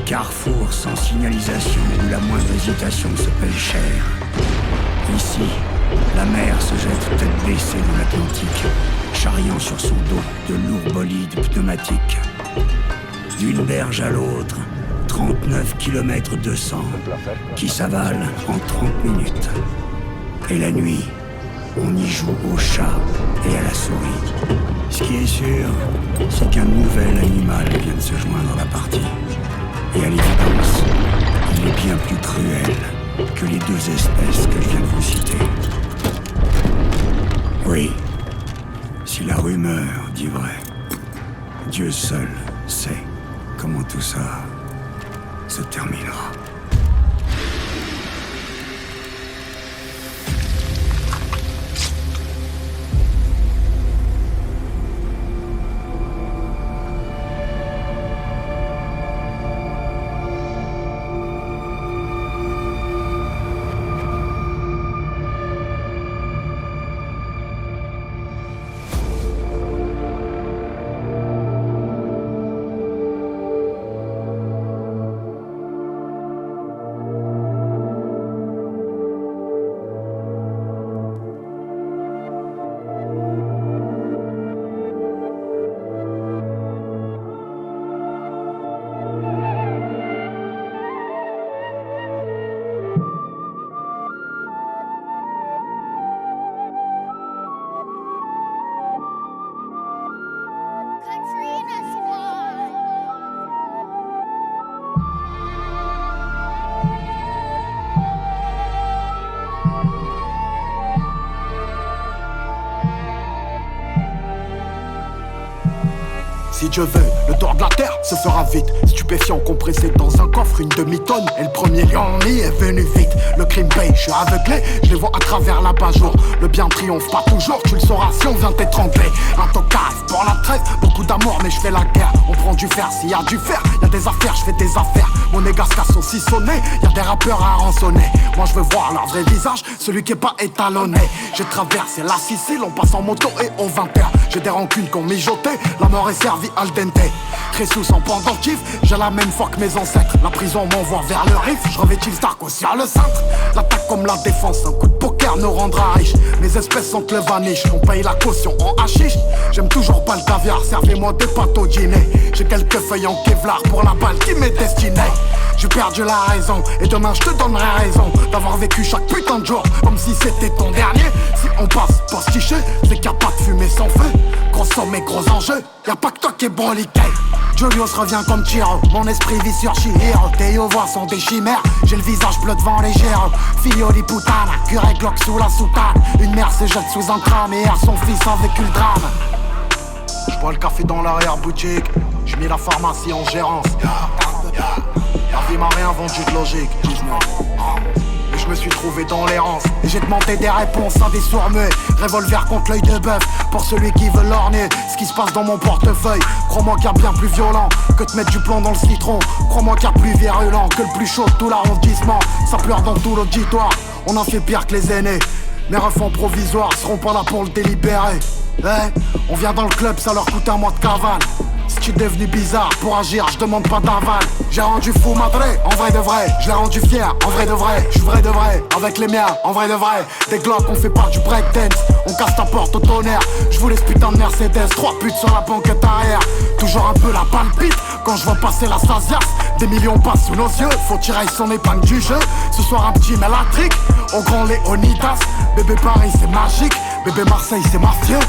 carrefour sans signalisation où la moindre hésitation se paye cher. Ici, la mer se jette tête baissée dans l'Atlantique, charriant sur son dos de lourds bolides pneumatiques. D'une berge à l'autre, 39 km de sang qui s'avalent en 30 minutes. Et la nuit, on y joue au chat et à la souris. Ce qui est sûr, c'est qu'un nouvel animal vient de se joindre à la partie. Et à l'évidence, il est bien plus cruel que les deux espèces que je viens de vous citer. Oui, si la rumeur dit vrai, Dieu seul sait comment tout ça se terminera. Si Dieu veut, le tour de la terre se fera vite. Stupéfiant compressé dans un coffre, une demi-tonne. Et le premier lion est venu vite. Le crime paye, je suis aveuglé, je les vois à travers l'abat-jour. Le bien triomphe pas toujours, tu le sauras si on vient t'étrangler. Un tocave pour la trêve, beaucoup d'amour mais je fais la guerre. On prend du fer, s'il y a du fer, y a des affaires, je fais des affaires. Mon égasca sont si sonnés, y a des rappeurs à rançonner. Moi je veux voir leur vrai visage, celui qui est pas étalonné. J'ai traversé la Sicile, on passe en moto et aux 20h. J'ai des rancunes qu'on mijotait, la mort est servie al dente. Cressous en pendentif, j'ai la même foi que mes ancêtres. La prison m'envoie vers le riff, je revêtis le Stark aussi à le cintre. L'attaque comme la défense, un coup de poker nous rendra riche. Mes espèces sont le vaniche, on paye la caution en hachiche. J'aime toujours pas le caviar, servez-moi des pâtes au dîner. J'ai quelques feuilles en Kevlar pour la balle qui m'est destinée. J'ai perdu la raison, et demain je te donnerai raison d'avoir vécu chaque putain de jour comme si c'était ton dernier. Si on passe postiché, c'est qu'il n'y a pas de fumée sans feu. Gros sommet, gros enjeu, y'a pas que toi qui est broliqué. Julius revient comme Chiro, mon esprit vit sur Chihiro. Tes voix sont des chimères, j'ai le visage bleu devant les géros. Figlio di puttana, curé Glock sous la soutane. Une mère se jette sous un tram et erre son fils a vécu le drame. J'bois le café dans l'arrière-boutique, j'mets la pharmacie en gérance. La vie m'a rien vendu de logique. Et je me suis trouvé dans l'errance. Et j'ai demandé des réponses à des sourds-muets. Revolver contre l'œil de bœuf pour celui qui veut l'orner. Ce qui se passe dans mon portefeuille, crois-moi qu'il y a bien plus violent que de mettre du plomb dans le citron. Crois-moi qu'il y a plus virulent que le plus chaud de tout l'arrondissement. Ça pleure dans tout l'auditoire, on en fait pire que les aînés. Mes refs provisoires seront pas là pour le délibérer. On vient dans le club, ça leur coûte un mois de cavale. Si tu es devenu bizarre, pour agir, je demande pas d'aval. J'ai rendu fou madré, en vrai de vrai. Je l'ai rendu fier, en vrai de vrai. Je suis vrai de vrai, avec les miens, en vrai de vrai. Des glocks, on fait pas du breakdance. On casse ta porte au tonnerre. Je vous laisse putain de Mercedes, 3 putes sur la banquette arrière. Toujours un peu la palpite, quand je vois passer la Stasias. Des millions passent sous nos yeux, faut tirer son épingle du jeu. Ce soir un petit mélatrique, au grand Léonidas. Bébé Paris c'est magique, bébé Marseille c'est mafieux.